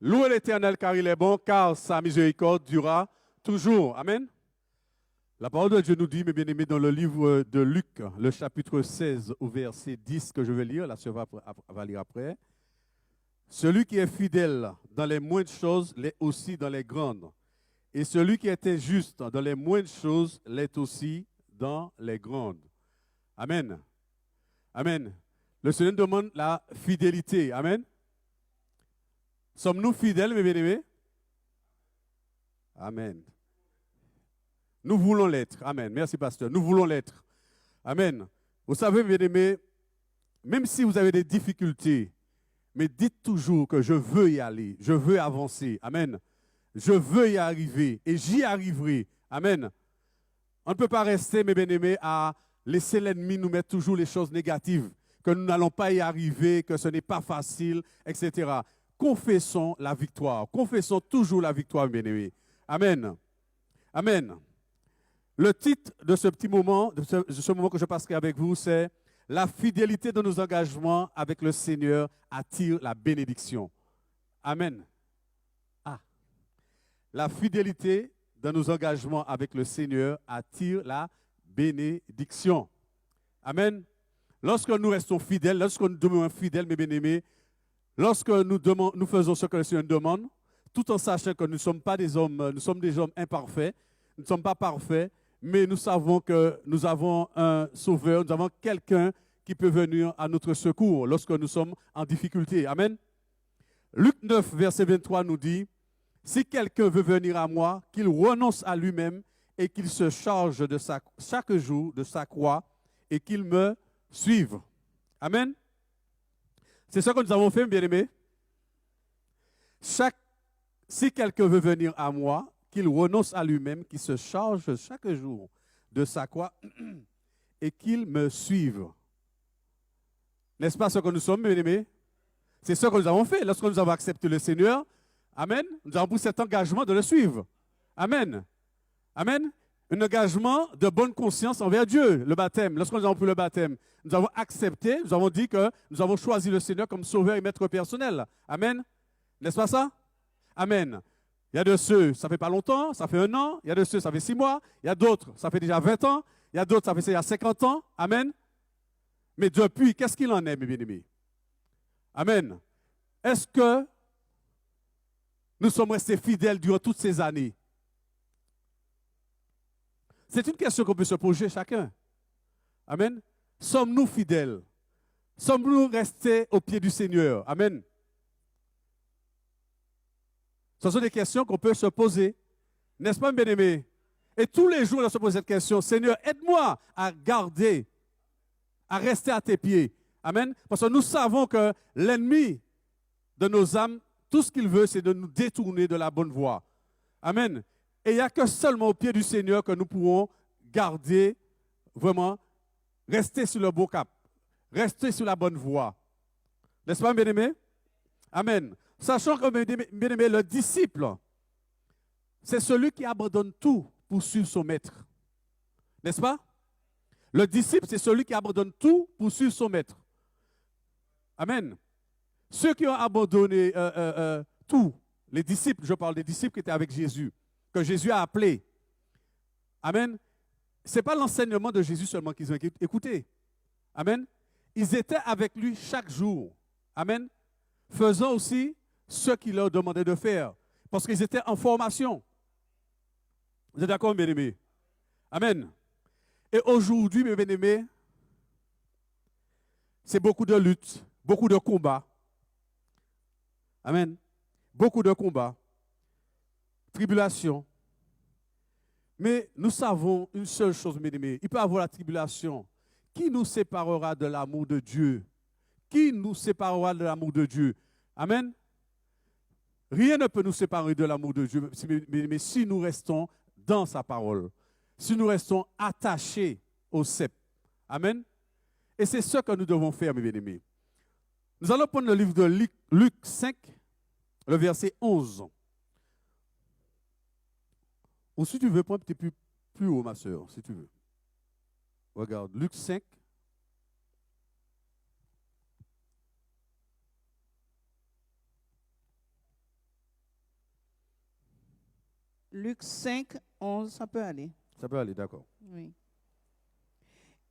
Louez l'Éternel car il est bon, car sa miséricorde durera toujours. Amen. La parole de Dieu nous dit, mes bien-aimés, dans le livre de Luc, le chapitre 16 au verset 10 que je vais lire, la sœur va lire après. Celui qui est fidèle dans les moindres choses l'est aussi dans les grandes. Et celui qui est injuste dans les moindres choses l'est aussi dans les grandes. Amen. Amen. Le Seigneur demande la fidélité. Amen. Sommes-nous fidèles, mes bien-aimés? Amen. Nous voulons l'être. Amen. Merci, pasteur. Nous voulons l'être. Amen. Vous savez, mes bien-aimés, même si vous avez des difficultés, mais dites toujours que je veux y aller, je veux avancer. Amen. Je veux y arriver et j'y arriverai. Amen. On ne peut pas rester, mes bien-aimés, à laisser l'ennemi nous mettre toujours les choses négatives, que nous n'allons pas y arriver, que ce n'est pas facile, etc. Confessons la victoire. Confessons toujours la victoire, mes bien-aimés. Amen. Amen. Le titre de ce petit moment, de ce moment que je passerai avec vous, c'est « La fidélité de nos engagements avec le Seigneur attire la bénédiction ». Amen. Ah. La fidélité de nos engagements avec le Seigneur attire la bénédiction. Amen. Lorsque nous restons fidèles, lorsque nous demeurons fidèles, mes bien-aimés, lorsque nous faisons ce que le Seigneur nous demande, tout en sachant que nous ne sommes pas des hommes, nous sommes des hommes imparfaits, nous ne sommes pas parfaits, mais nous savons que nous avons un sauveur, nous avons quelqu'un qui peut venir à notre secours lorsque nous sommes en difficulté. Amen. Luc 9, verset 23 nous dit, « Si quelqu'un veut venir à moi, qu'il renonce à lui-même et qu'il se charge de chaque jour de sa croix et qu'il me suive. » Amen. C'est ça que nous avons fait, bien-aimés. Si quelqu'un veut venir à moi, qu'il renonce à lui-même, qu'il se charge chaque jour de sa croix et qu'il me suive. N'est-ce pas ce que nous sommes, bien-aimés? C'est ce que nous avons fait lorsque nous avons accepté le Seigneur. Amen. Nous avons pris cet engagement de le suivre. Amen. Amen. Un engagement de bonne conscience envers Dieu, le baptême. Lorsque nous avons pris le baptême, nous avons accepté, nous avons dit que nous avons choisi le Seigneur comme sauveur et maître personnel. Amen. N'est-ce pas ça? Amen. Il y a de ceux, ça fait pas longtemps, ça fait 1 an. Il y a de ceux, ça fait 6 mois. Il y a d'autres, ça fait déjà 20 ans. Il y a d'autres, ça fait déjà 50 ans. Amen. Mais depuis, qu'est-ce qu'il en est, mes bien-aimés? Amen. Est-ce que nous sommes restés fidèles durant toutes ces années? C'est une question qu'on peut se poser chacun. Amen. Sommes-nous fidèles? Sommes-nous restés au pied du Seigneur? Amen. Ce sont des questions qu'on peut se poser. N'est-ce pas, bien-aimé? Et tous les jours, on se pose cette question. Seigneur, aide-moi à garder, à rester à tes pieds. Amen. Parce que nous savons que l'ennemi de nos âmes, tout ce qu'il veut, c'est de nous détourner de la bonne voie. Amen. Et il n'y a que seulement au pied du Seigneur que nous pourrons garder, vraiment, rester sur le beau cap, rester sur la bonne voie. N'est-ce pas, bien-aimé? Amen. Sachant que, bien-aimé, le disciple, c'est celui qui abandonne tout pour suivre son maître. N'est-ce pas? Le disciple, c'est celui qui abandonne tout pour suivre son maître. Amen. Ceux qui ont abandonné tout, les disciples, je parle des disciples qui étaient avec Jésus, que Jésus a appelés. Amen. Ce n'est pas l'enseignement de Jésus seulement qu'ils ont écouté. Amen. Ils étaient avec lui chaque jour. Amen. Faisant aussi ce qu'il leur demandait de faire. Parce qu'ils étaient en formation. Vous êtes d'accord, mes bien-aimés? Amen. Et aujourd'hui, mes bien-aimés, c'est beaucoup de luttes, beaucoup de combats. Amen. Beaucoup de combats, tribulation. Mais nous savons une seule chose, mes amis. Il peut y avoir la tribulation. Qui nous séparera de l'amour de Dieu? Qui nous séparera de l'amour de Dieu? Amen. Rien ne peut nous séparer de l'amour de Dieu, mais si nous restons dans sa parole, si nous restons attachés au cep. Amen. Et c'est ce que nous devons faire, mes bien-aimés. Nous allons prendre le livre de Luc 5, le verset 11. Ou si tu veux, prends un petit peu plus haut, ma soeur, si tu veux. Regarde, Luc 5. Luc 5, 11, ça peut aller. Ça peut aller, d'accord. Oui.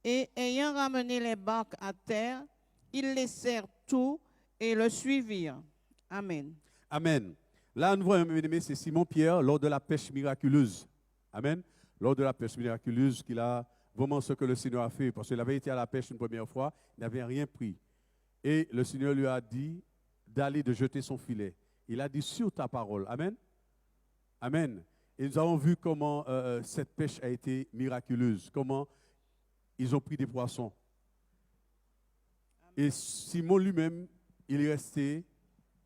Et ayant ramené les barques à terre, ils laissèrent tout et le suivirent. Amen. Amen. Là, nous voyons, mes amis, c'est Simon-Pierre lors de la pêche miraculeuse. Amen. Lors de la pêche miraculeuse, qu'il a vraiment ce que le Seigneur a fait. Parce qu'il avait été à la pêche une première fois, il n'avait rien pris. Et le Seigneur lui a dit d'aller, de jeter son filet. Il a dit sur ta parole. Amen. Amen. Et nous avons vu comment cette pêche a été miraculeuse, comment ils ont pris des poissons. Et Simon lui-même, il est resté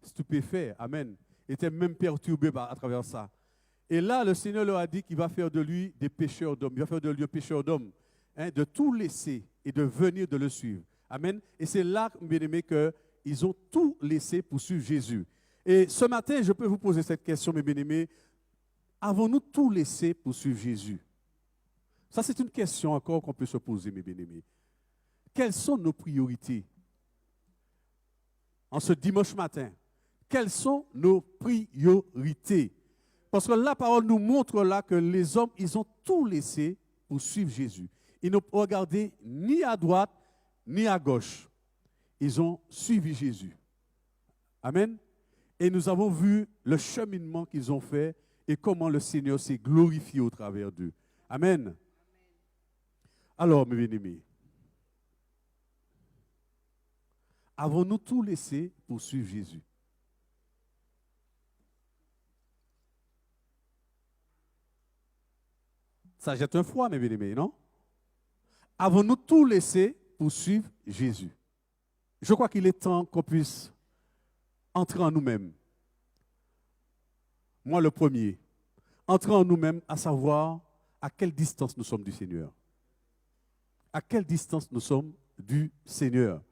stupéfait. Amen. Il était même perturbé à travers ça. Et là, le Seigneur leur a dit qu'il va faire de lui des pêcheurs d'hommes. Il va faire de lui un pêcheur d'hommes. Hein, de tout laisser et de venir de le suivre. Amen. Et c'est là, bien aimés, qu'ils ont tout laissé pour suivre Jésus. Et ce matin, je peux vous poser cette question, mes bien-aimés. Avons-nous tout laissé pour suivre Jésus? Ça, c'est une question encore qu'on peut se poser, mes bien-aimés. Quelles sont nos priorités? En ce dimanche matin, quelles sont nos priorités? Parce que la parole nous montre là que les hommes, ils ont tout laissé pour suivre Jésus. Ils n'ont regardé ni à droite, ni à gauche. Ils ont suivi Jésus. Amen. Et nous avons vu le cheminement qu'ils ont fait et comment le Seigneur s'est glorifié au travers d'eux. Amen. Alors, mes bien-aimés, avons-nous tout laissé pour suivre Jésus? Ça jette un froid, mes bien-aimés, non? Avons-nous tout laissé pour suivre Jésus? Je crois qu'il est temps qu'on puisse entrer en nous-mêmes. Moi, le premier. Entrer en nous-mêmes à savoir à quelle distance nous sommes du Seigneur. À quelle distance nous sommes du Seigneur.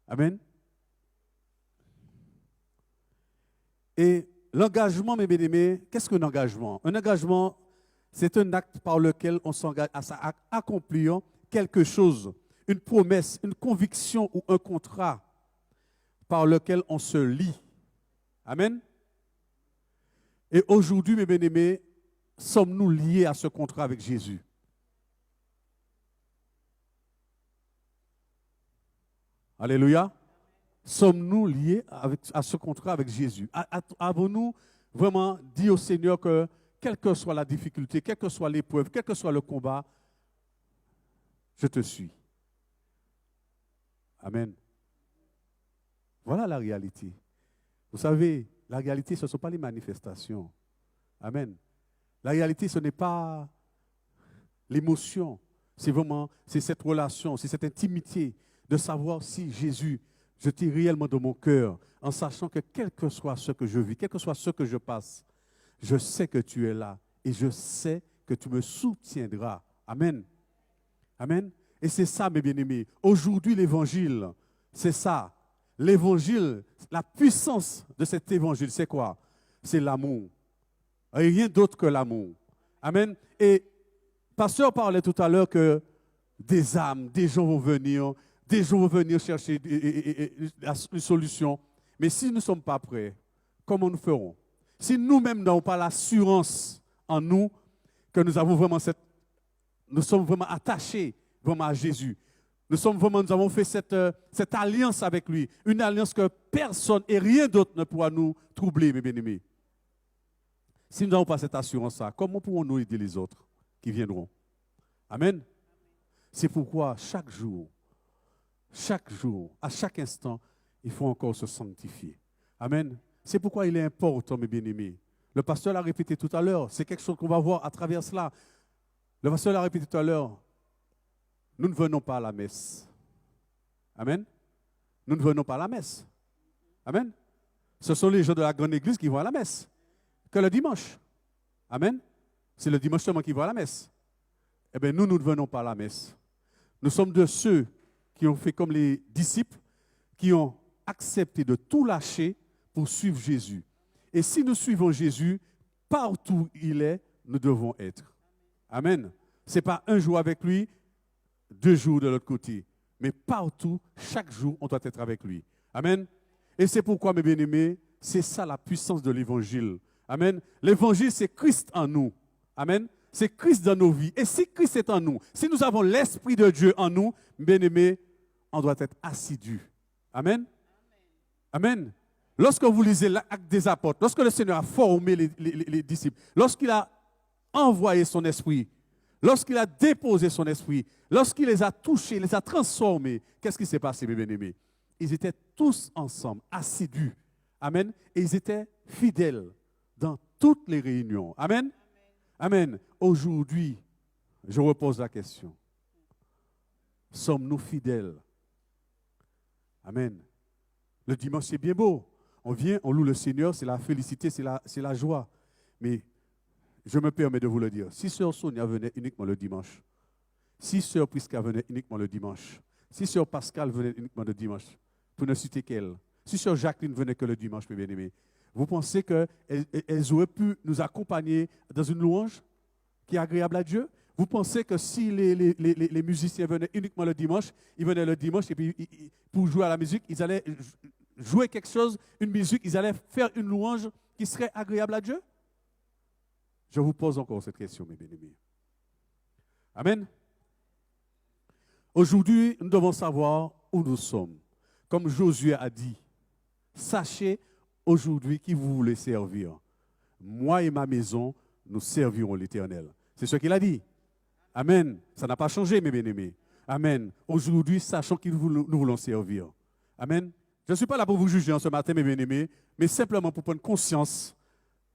Amen. Et l'engagement, mes bien-aimés, qu'est-ce qu'un engagement? Un engagement, c'est un acte par lequel on s'engage à accomplir quelque chose, une promesse, une conviction ou un contrat par lequel on se lie. Amen. Et aujourd'hui, mes bien-aimés, sommes-nous liés à ce contrat avec Jésus? Alléluia. Sommes-nous liés à ce contrat avec Jésus? Avons-nous vraiment dit au Seigneur que, quelle que soit la difficulté, quelle que soit l'épreuve, quel que soit le combat, je te suis. Amen. Voilà la réalité. Vous savez, la réalité, ce ne sont pas les manifestations. Amen. La réalité, ce n'est pas l'émotion. C'est cette relation, c'est cette intimité de savoir si Jésus, je t'ai réellement dans mon cœur, en sachant que quel que soit ce que je vis, quel que soit ce que je passe, je sais que tu es là et je sais que tu me soutiendras. Amen. Amen. Et c'est ça, mes bien-aimés. Aujourd'hui, l'évangile, c'est ça. L'évangile, la puissance de cet évangile, c'est quoi? C'est l'amour. Rien d'autre que l'amour. Amen. Et pasteur parlait tout à l'heure que des âmes, des gens vont venir chercher une solution. Mais si nous ne sommes pas prêts, comment nous ferons? Si nous-mêmes n'avons pas l'assurance en nous que nous avons vraiment nous sommes vraiment attachés vraiment à Jésus. Nous avons fait cette alliance avec lui, une alliance que personne et rien d'autre ne pourra nous troubler, mes bien-aimés. Si nous n'avons pas cette assurance-là, comment pourrons-nous aider les autres qui viendront? Amen. C'est pourquoi chaque jour, à chaque instant, il faut encore se sanctifier. Amen. C'est pourquoi il est important, mes bien-aimés. Le pasteur l'a répété tout à l'heure, c'est quelque chose qu'on va voir à travers cela. Le pasteur l'a répété tout à l'heure. Nous ne venons pas à la messe. Amen. Nous ne venons pas à la messe. Amen. Ce sont les gens de la grande église qui vont à la messe. Que le dimanche. Amen. C'est le dimanche seulement qui va à la messe. Eh bien, nous ne venons pas à la messe. Nous sommes de ceux qui ont fait comme les disciples, qui ont accepté de tout lâcher pour suivre Jésus. Et si nous suivons Jésus, partout où il est, nous devons être. Amen. Ce n'est pas un jour avec lui, 2 jours de l'autre côté. Mais partout, chaque jour, on doit être avec lui. Amen. Et c'est pourquoi, mes bien-aimés, c'est ça la puissance de l'évangile. Amen. L'évangile, c'est Christ en nous. Amen. C'est Christ dans nos vies. Et si Christ est en nous, si nous avons l'Esprit de Dieu en nous, bien-aimés, on doit être assidus. Amen. Amen. Lorsque vous lisez l'Acte des Apôtres, lorsque le Seigneur a formé les disciples, lorsqu'il a envoyé son esprit, lorsqu'il a déposé son esprit, lorsqu'il les a touchés, les a transformés, qu'est-ce qui s'est passé, mes bien-aimés? Ils étaient tous ensemble, assidus. Amen. Et ils étaient fidèles dans toutes les réunions. Amen. Amen. Aujourd'hui, je repose la question. Sommes-nous fidèles? Amen. Le dimanche, c'est bien beau. On vient, on loue le Seigneur, c'est la félicité, c'est la joie. Mais je me permets de vous le dire. Si Sœur Sonia venait uniquement le dimanche, si Sœur Prisca venait uniquement le dimanche, si Sœur Pascal venait uniquement le dimanche, pour ne citer qu'elle, si Sœur Jacqueline venait que le dimanche, mes bien-aimés, vous pensez qu'elles auraient pu nous accompagner dans une louange qui est agréable à Dieu? Vous pensez que si les musiciens venaient uniquement le dimanche, ils venaient le dimanche et puis pour jouer à la musique, ils allaient jouer quelque chose, une musique, ils allaient faire une louange qui serait agréable à Dieu? Je vous pose encore cette question, mes bien-aimés. Amen. Aujourd'hui, nous devons savoir où nous sommes. Comme Josué a dit, sachez aujourd'hui qui vous voulez servir. Moi et ma maison, nous servirons l'Éternel. C'est ce qu'il a dit. Amen. Ça n'a pas changé, mes bien-aimés. Amen. Aujourd'hui, sachons qui nous voulons servir. Amen. Je ne suis pas là pour vous juger en ce matin, mes bien-aimés, mais simplement pour prendre conscience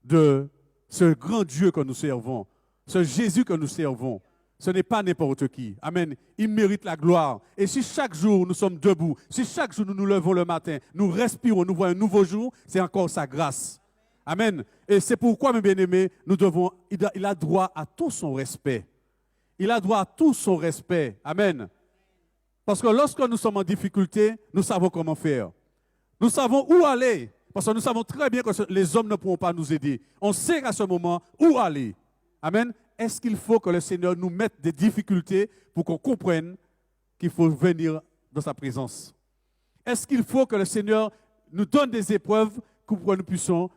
de ce grand Dieu que nous servons, ce Jésus que nous servons. Ce n'est pas n'importe qui. Amen. Il mérite la gloire. Et si chaque jour nous sommes debout, si chaque jour nous nous levons le matin, nous respirons, nous voyons un nouveau jour, c'est encore sa grâce. Amen. Et c'est pourquoi, mes bien-aimés, il a droit à tout son respect. Il a droit à tout son respect. Amen. Parce que lorsque nous sommes en difficulté, nous savons comment faire. Nous savons où aller. Parce que nous savons très bien que les hommes ne pourront pas nous aider. On sait à ce moment où aller. Amen. Est-ce qu'il faut que le Seigneur nous mette des difficultés pour qu'on comprenne qu'il faut venir dans sa présence? Est-ce qu'il faut que le Seigneur nous donne des épreuves pour que nous puissions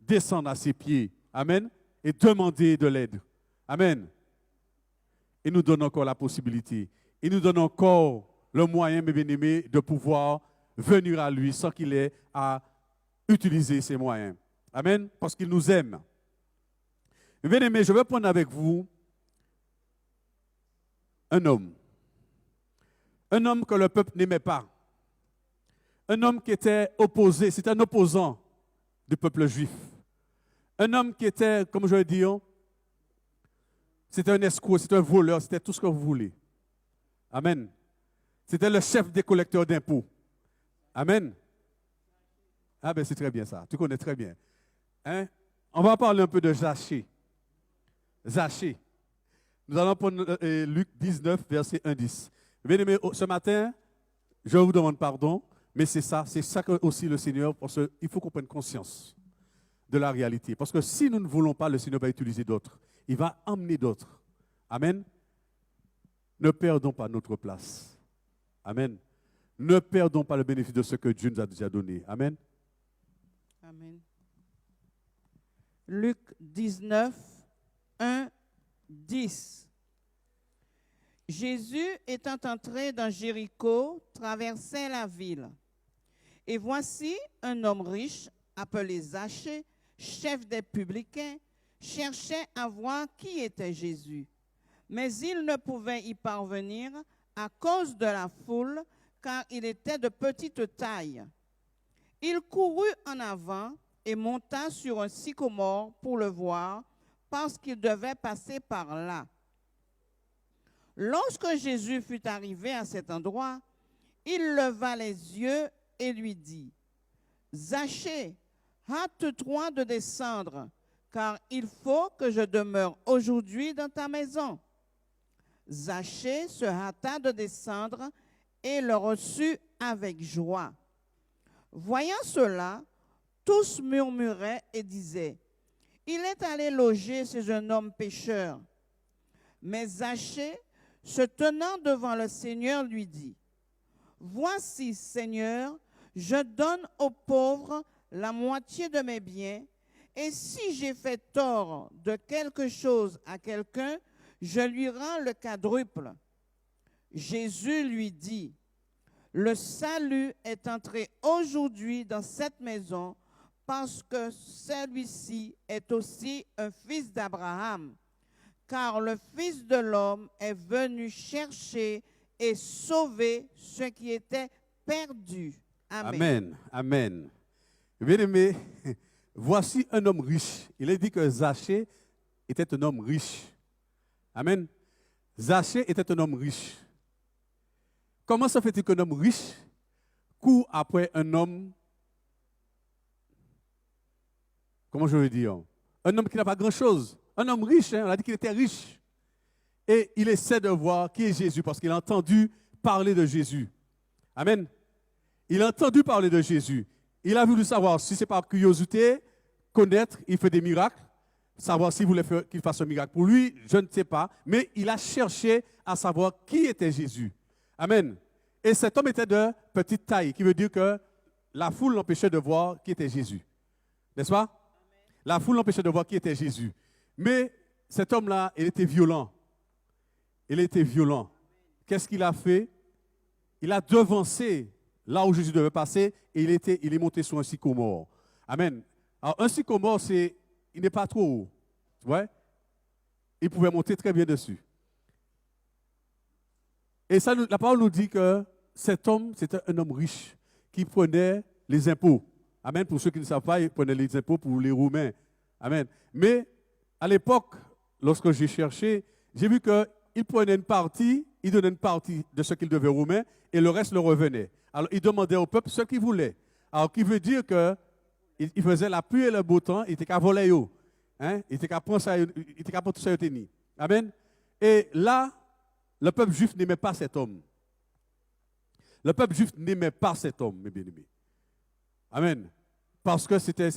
descendre à ses pieds? Amen. Et demander de l'aide. Amen. Il nous donne encore la possibilité. Il nous donne encore le moyen, mes bien-aimés, de pouvoir venir à lui sans qu'il ait à utiliser ses moyens. Amen. Parce qu'il nous aime. Bien-aimés, je vais prendre avec vous un homme. Un homme que le peuple n'aimait pas. Un homme qui était opposé, c'était un opposant du peuple juif. Un homme qui était, comme je vais dire, c'était un escroc, c'était un voleur, c'était tout ce que vous voulez. Amen. C'était le chef des collecteurs d'impôts. Amen. Ah ben c'est très bien ça, tu connais très bien. Hein? On va parler un peu de Zachée. Zachée. Nous allons prendre Luc 19, verset 1-10. Bien-aimés, ce matin, je vous demande pardon, mais c'est ça que aussi le Seigneur, parce qu'il faut qu'on prenne conscience de la réalité. Parce que si nous ne voulons pas, le Seigneur va utiliser d'autres. Il va emmener d'autres. Amen. Ne perdons pas notre place. Amen. Ne perdons pas le bénéfice de ce que Dieu nous a déjà donné. Amen. Amen. Luc 19, 1, 10. Jésus, étant entré dans Jéricho, traversait la ville. Et voici un homme riche, appelé Zachée, chef des publicains, cherchait à voir qui était Jésus. Mais il ne pouvait y parvenir à cause de la foule, car il était de petite taille. Il courut en avant et monta sur un sycomore pour le voir, parce qu'il devait passer par là. Lorsque Jésus fut arrivé à cet endroit, il leva les yeux et lui dit, « Zachée, hâte-toi de descendre, car il faut que je demeure aujourd'hui dans ta maison. » Zachée se hâta de descendre et le reçut avec joie. Voyant cela, tous murmuraient et disaient, « Il est allé loger chez un homme pécheur. » Mais Zachée, se tenant devant le Seigneur, lui dit, « Voici, Seigneur, je donne aux pauvres la moitié de mes biens, Et si j'ai fait tort de quelque chose à quelqu'un, je lui rends le quadruple. Jésus lui dit, le salut est entré aujourd'hui dans cette maison parce que celui-ci est aussi un fils d'Abraham. Car le Fils de l'homme est venu chercher et sauver ce qui était perdu. Amen. Amen. Amen. Bien-aimé, voici un homme riche. Il est dit que Zachée était un homme riche. Amen. Zachée était un homme riche. Comment se fait-il qu'un homme riche court après un homme, comment je veux dire, un homme qui n'a pas grand-chose, un homme riche, on a dit qu'il était riche. Et il essaie de voir qui est Jésus parce qu'il a entendu parler de Jésus. Amen. Il a entendu parler de Jésus. Il a voulu savoir si c'est par curiosité, connaître, il fait des miracles, savoir s'il voulait qu'il fasse un miracle pour lui, je ne sais pas, mais il a cherché à savoir qui était Jésus. Amen. Et cet homme était de petite taille, qui veut dire que la foule l'empêchait de voir qui était Jésus. N'est-ce pas? Amen. La foule l'empêchait de voir qui était Jésus. Mais cet homme-là, il était violent. Il était violent. Qu'est-ce qu'il a fait? Il a devancé là où Jésus devait passer et il est monté sur un sycomore. Amen. Alors, un sycomore, il n'est pas trop haut. Ouais? Il pouvait monter très bien dessus. Et ça, la parole nous dit que cet homme, c'était un homme riche qui prenait les impôts. Amen. Pour ceux qui ne savent pas, il prenait les impôts pour les Romains. Amen. Mais à l'époque, lorsque j'ai cherché, j'ai vu qu'il prenait une partie, il donnait une partie de ce qu'il devait aux Romains et le reste le revenait. Alors, il demandait au peuple ce qu'il voulait. Alors, qui veut dire qu'il faisait la pluie et le beau temps, il était qu'à voler. Hein? Il était qu'à prendre ça, il était qu'à prendre tout ça. Amen. Et là, le peuple juif n'aimait pas cet homme. Le peuple juif n'aimait pas cet homme, mes bien-aimés. Amen. Parce que c'était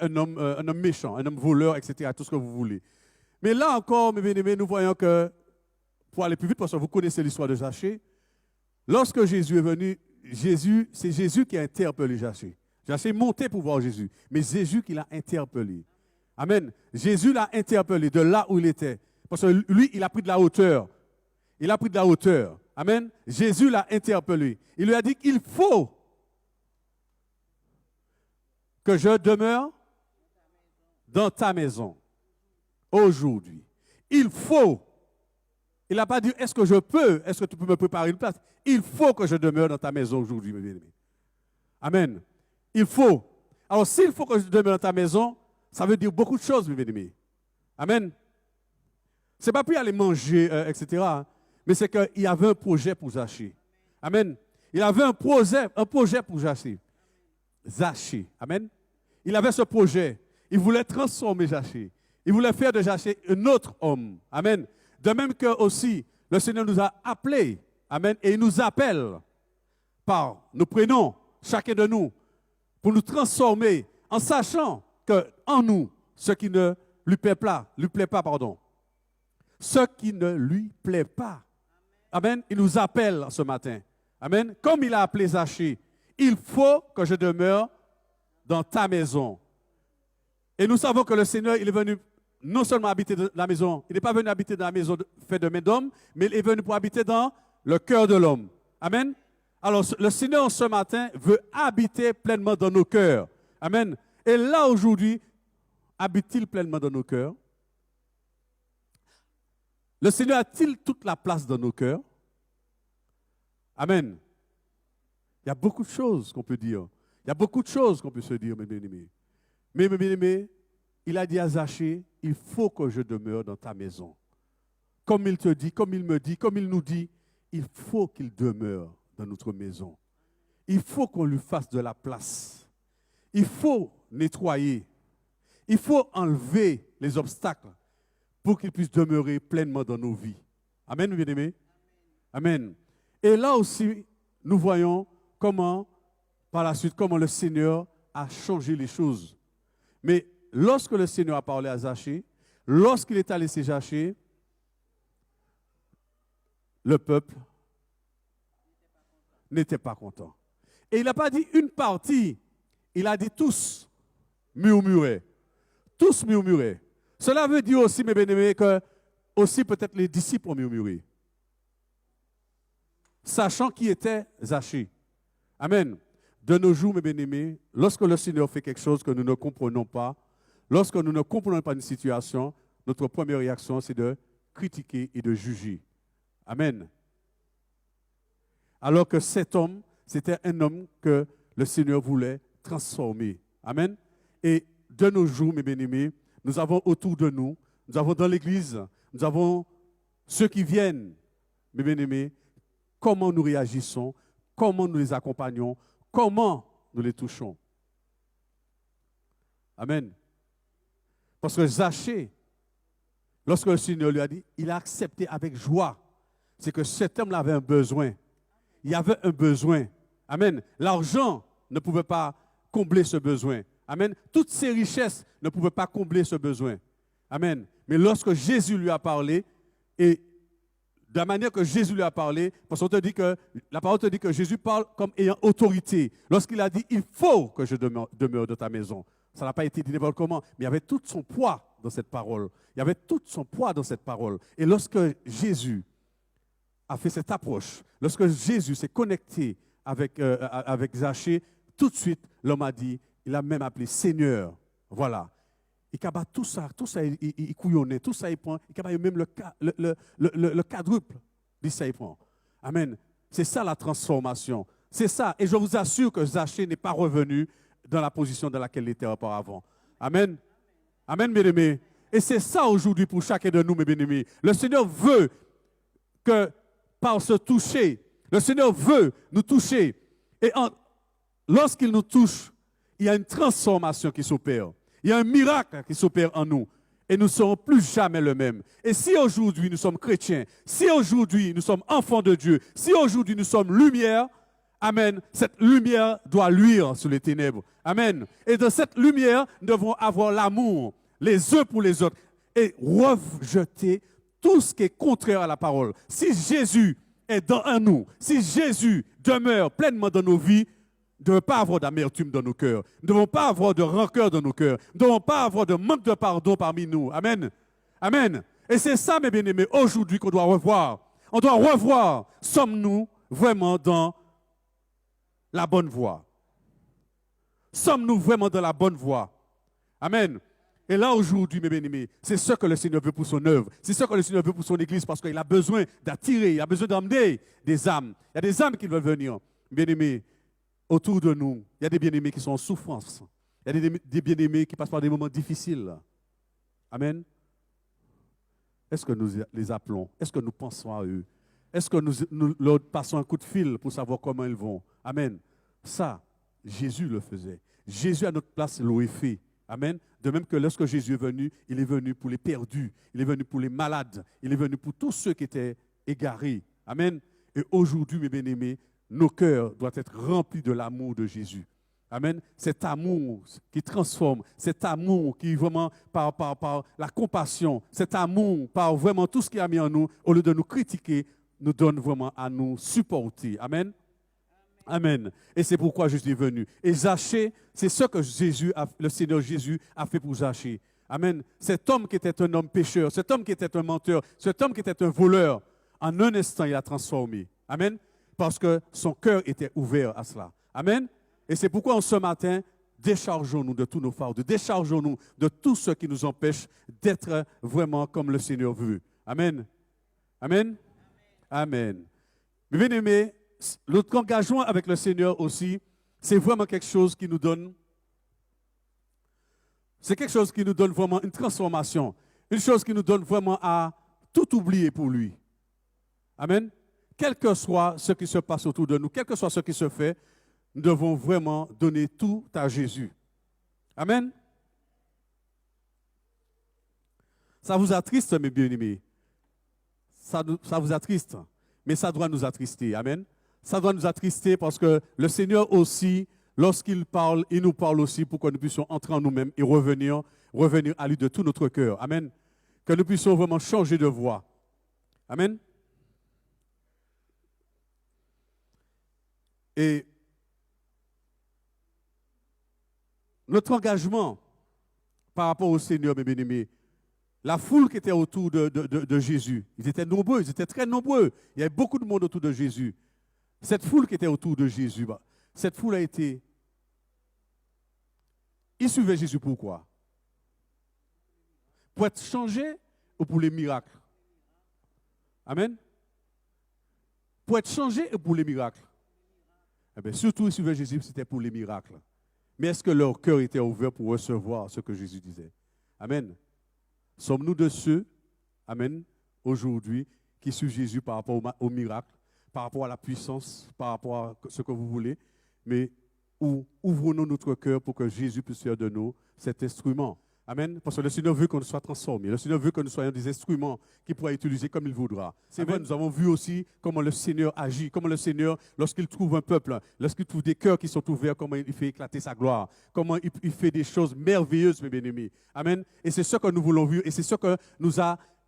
un homme méchant, un homme voleur, etc., tout ce que vous voulez. Mais là encore, mes bien-aimés, nous voyons que, pour aller plus vite, parce que vous connaissez l'histoire de Zachée, lorsque Jésus est venu, c'est Jésus qui a interpellé Zachée. Zachée est monté pour voir Jésus, mais Jésus qui l'a interpellé. Amen. Jésus l'a interpellé de là où il était. Parce que lui, il a pris de la hauteur. Il a pris de la hauteur. Amen. Jésus l'a interpellé. Il lui a dit qu'il faut que je demeure dans ta maison aujourd'hui. Il faut. Il n'a pas dit, est-ce que je peux, est-ce que tu peux me préparer une place? Il faut que je demeure dans ta maison aujourd'hui, mes bien-aimés. Amen. Il faut. Alors, s'il faut que je demeure dans ta maison, ça veut dire beaucoup de choses, mes bien-aimés. Amen. Ce n'est pas pour aller manger, etc., mais c'est qu'il y avait un projet pour Zachée. Amen. Il avait un projet pour Zachée. Zachée. Amen. Il avait ce projet. Il voulait transformer Zachée. Il voulait faire de Zachée un autre homme. Amen. De même que aussi, le Seigneur nous a appelés. Amen. Et il nous appelle par nos prénoms, chacun de nous, pour nous transformer en sachant qu'en nous, ce qui ne lui plaît pas, ce qui ne lui plaît pas. Amen. Il nous appelle ce matin. Amen. Comme il a appelé Zachée, il faut que je demeure dans ta maison. Et nous savons que le Seigneur, il est venu non seulement habiter dans la maison, il n'est pas venu habiter dans la maison faite de main d'homme, mais il est venu pour habiter dans le cœur de l'homme. Amen. Alors, le Seigneur, ce matin, veut habiter pleinement dans nos cœurs. Amen. Et là, aujourd'hui, habite-t-il pleinement dans nos cœurs? Le Seigneur a-t-il toute la place dans nos cœurs? Amen. Il y a beaucoup de choses qu'on peut dire. Il y a beaucoup de choses qu'on peut se dire, mes bien-aimés. Mais, mes bien-aimés, il a dit à Zachée, il faut que je demeure dans ta maison. Comme il te dit, comme il me dit, comme il nous dit, il faut qu'il demeure dans notre maison. Il faut qu'on lui fasse de la place. Il faut nettoyer. Il faut enlever les obstacles pour qu'il puisse demeurer pleinement dans nos vies. Amen, mes bien-aimés? Amen. Et là aussi, nous voyons comment, par la suite, comment le Seigneur a changé les choses. Mais lorsque le Seigneur a parlé à Zachée, lorsqu'il est allé chez Zachée, le peuple n'était pas content. Et il n'a pas dit une partie, il a dit tous murmuraient. tous murmuraient. Cela veut dire aussi, mes bien-aimés, que aussi peut-être les disciples ont murmuré, sachant qui était Zachée. Amen. De nos jours, mes bien-aimés, lorsque le Seigneur fait quelque chose que nous ne comprenons pas, lorsque nous ne comprenons pas une situation, notre première réaction, c'est de critiquer et de juger. Amen. Alors que cet homme, c'était un homme que le Seigneur voulait transformer. Amen. Et de nos jours, mes bien-aimés, nous avons autour de nous, nous avons dans l'Église, nous avons ceux qui viennent, mes bien-aimés, comment nous réagissons, comment nous les accompagnons, comment nous les touchons. Amen. Parce que Zachée, lorsque le Seigneur lui a dit, il a accepté avec joie. C'est que cet homme-là avait un besoin. Il y avait un besoin. Amen. L'argent ne pouvait pas combler ce besoin. Amen. Toutes ces richesses ne pouvaient pas combler ce besoin. Amen. Mais lorsque Jésus lui a parlé, et de la manière que Jésus lui a parlé, parce qu'on te dit que la parole te dit que Jésus parle comme ayant autorité. Lorsqu'il a dit, il faut que je demeure dans ta maison. Ça n'a pas été dit n'importe comment, mais il y avait tout son poids dans cette parole. Il y avait tout son poids dans cette parole. Et lorsque Jésus a fait cette approche, lorsque Jésus s'est connecté avec Zachée, tout de suite, l'homme a dit, il a même appelé Seigneur. Voilà. Il a tout ça, il couillonnait, tout ça, il prend. Il a même le quadruple. Dit ça, il prend. Amen. C'est ça la transformation. C'est ça. Et je vous assure que Zachée n'est pas revenu dans la position dans laquelle il était auparavant. Amen. Amen, mes aimés. Et c'est ça aujourd'hui pour chacun de nous, mes bien-aimés. Le Seigneur veut que par ce toucher, le Seigneur veut nous toucher. Et lorsqu'il nous touche, il y a une transformation qui s'opère. Il y a un miracle qui s'opère en nous. Et nous ne serons plus jamais le même. Et si aujourd'hui nous sommes chrétiens, si aujourd'hui nous sommes enfants de Dieu, si aujourd'hui nous sommes lumière, amen, cette lumière doit luire sur les ténèbres. Amen. Et de cette lumière, nous devons avoir l'amour les uns pour les autres et rejeter tout ce qui est contraire à la parole. Si Jésus est dans nous, si Jésus demeure pleinement dans nos vies, nous ne devons pas avoir d'amertume dans nos cœurs. Nous ne devons pas avoir de rancœur dans nos cœurs. Nous ne devons pas avoir de manque de pardon parmi nous. Amen. Amen. Et c'est ça, mes bien-aimés, aujourd'hui qu'on doit revoir. On doit revoir, sommes-nous vraiment dans la bonne voie? Sommes-nous vraiment dans la bonne voie? Amen. Et là, aujourd'hui, mes bien-aimés, c'est ce que le Seigneur veut pour son œuvre. C'est ce que le Seigneur veut pour son Église parce qu'il a besoin d'attirer, il a besoin d'emmener des âmes. Il y a des âmes qui veulent venir. Bien-aimés, autour de nous, il y a des bien-aimés qui sont en souffrance. Il y a des bien-aimés qui passent par des moments difficiles. Amen. Est-ce que nous les appelons? Est-ce que nous pensons à eux? Est-ce que nous leur passons un coup de fil pour savoir comment ils vont? Amen. Ça, Jésus le faisait. Jésus, à notre place, l'aurait fait. Amen. De même que lorsque Jésus est venu, il est venu pour les perdus, il est venu pour les malades, il est venu pour tous ceux qui étaient égarés. Amen. Et aujourd'hui, mes bien-aimés, nos cœurs doivent être remplis de l'amour de Jésus. Amen. Cet amour qui transforme, cet amour qui vraiment par la compassion, cet amour par vraiment tout ce qu'il a mis en nous, au lieu de nous critiquer, nous donne vraiment à nous supporter. Amen. Amen. Et c'est pourquoi Jésus est venu. Et Zachée, c'est ce que le Seigneur Jésus a fait pour Zachée. Amen. Cet homme qui était un homme pécheur, cet homme qui était un menteur, cet homme qui était un voleur, en un instant, il a transformé. Amen. Parce que son cœur était ouvert à cela. Amen. Et c'est pourquoi ce matin, déchargeons-nous de tous nos fardeaux, déchargeons-nous de tout ce qui nous empêche d'être vraiment comme le Seigneur veut. Amen. Amen. Amen. Mais bien aimés, notre engagement avec le Seigneur aussi, c'est vraiment quelque chose qui nous donne, vraiment une transformation, une chose qui nous donne vraiment à tout oublier pour lui. Amen. Quel que soit ce qui se passe autour de nous, quel que soit ce qui se fait, nous devons vraiment donner tout à Jésus. Amen. Ça vous attriste, mes bien-aimés. Ça vous attriste, mais ça doit nous attrister. Amen. Ça doit nous attrister parce que le Seigneur aussi, lorsqu'il parle, il nous parle aussi pour que nous puissions entrer en nous-mêmes et revenir à lui de tout notre cœur. Amen. Que nous puissions vraiment changer de voie. Amen. Et notre engagement par rapport au Seigneur, mes bien-aimés. La foule qui était autour de Jésus, ils étaient nombreux, ils étaient très nombreux. Il y avait beaucoup de monde autour de Jésus. Cette foule qui était autour de Jésus, cette foule a été... Ils suivaient Jésus pourquoi? Pour être changés ou pour les miracles? Amen. Pour être changés ou pour les miracles? Eh bien, surtout, ils suivaient Jésus, c'était pour les miracles. Mais est-ce que leur cœur était ouvert pour recevoir ce que Jésus disait? Amen. Sommes-nous de ceux, amen, aujourd'hui, qui suivent Jésus par rapport au miracle, par rapport à la puissance, par rapport à ce que vous voulez, mais ouvrons-nous notre cœur pour que Jésus puisse faire de nous cet instrument. Amen. Parce que le Seigneur veut qu'on soit transformés. Le Seigneur veut que nous soyons des instruments qu'il pourra utiliser comme il voudra. C'est vrai, nous avons vu aussi comment le Seigneur agit, comment le Seigneur, lorsqu'il trouve un peuple, lorsqu'il trouve des cœurs qui sont ouverts, comment il fait éclater sa gloire, comment il fait des choses merveilleuses, mes bien-aimés. Amen. Et c'est ce que nous voulons vivre et c'est ce que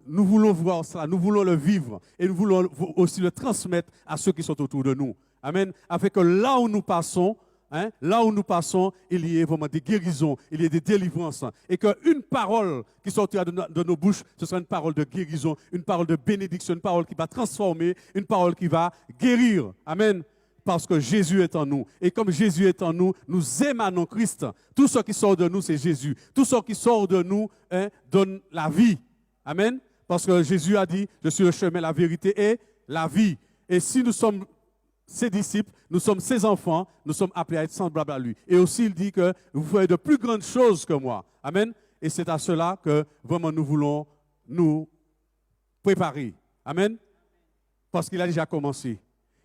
nous voulons voir cela, nous voulons le vivre et nous voulons aussi le transmettre à ceux qui sont autour de nous. Amen. Afin que là où nous passons, là où nous passons, il y ait vraiment des guérisons, il y ait des délivrances. Et qu'une parole qui sortira de nos bouches, ce sera une parole de guérison, une parole de bénédiction, une parole qui va transformer, une parole qui va guérir. Amen. Parce que Jésus est en nous. Et comme Jésus est en nous, nous émanons Christ. Tout ce qui sort de nous, c'est Jésus. Tout ce qui sort de nous donne la vie. Amen. Parce que Jésus a dit, je suis le chemin, la vérité et la vie. Et si nous sommes ses disciples, nous sommes ses enfants, nous sommes appelés à être semblables à lui. Et aussi, il dit que vous ferez de plus grandes choses que moi. Amen. Et c'est à cela que vraiment nous voulons nous préparer. Amen. Parce qu'il a déjà commencé.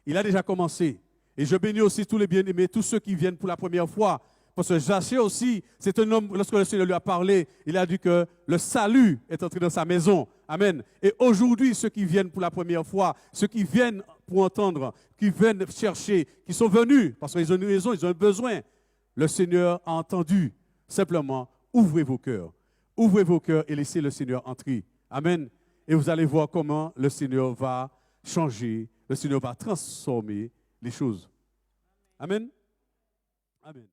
Il a déjà commencé. Et je bénis aussi tous les bien-aimés, tous ceux qui viennent pour la première fois. Parce que Zachée aussi, c'est un homme, lorsque le Seigneur lui a parlé, il a dit que le salut est entré dans sa maison. Amen. Et aujourd'hui, ceux qui viennent pour la première fois, ceux qui viennent pour entendre, qui viennent chercher, qui sont venus, parce qu'ils ont une raison, ils ont un besoin, le Seigneur a entendu. Simplement, ouvrez vos cœurs. Ouvrez vos cœurs et laissez le Seigneur entrer. Amen. Et vous allez voir comment le Seigneur va changer, le Seigneur va transformer les choses. Amen. Amen.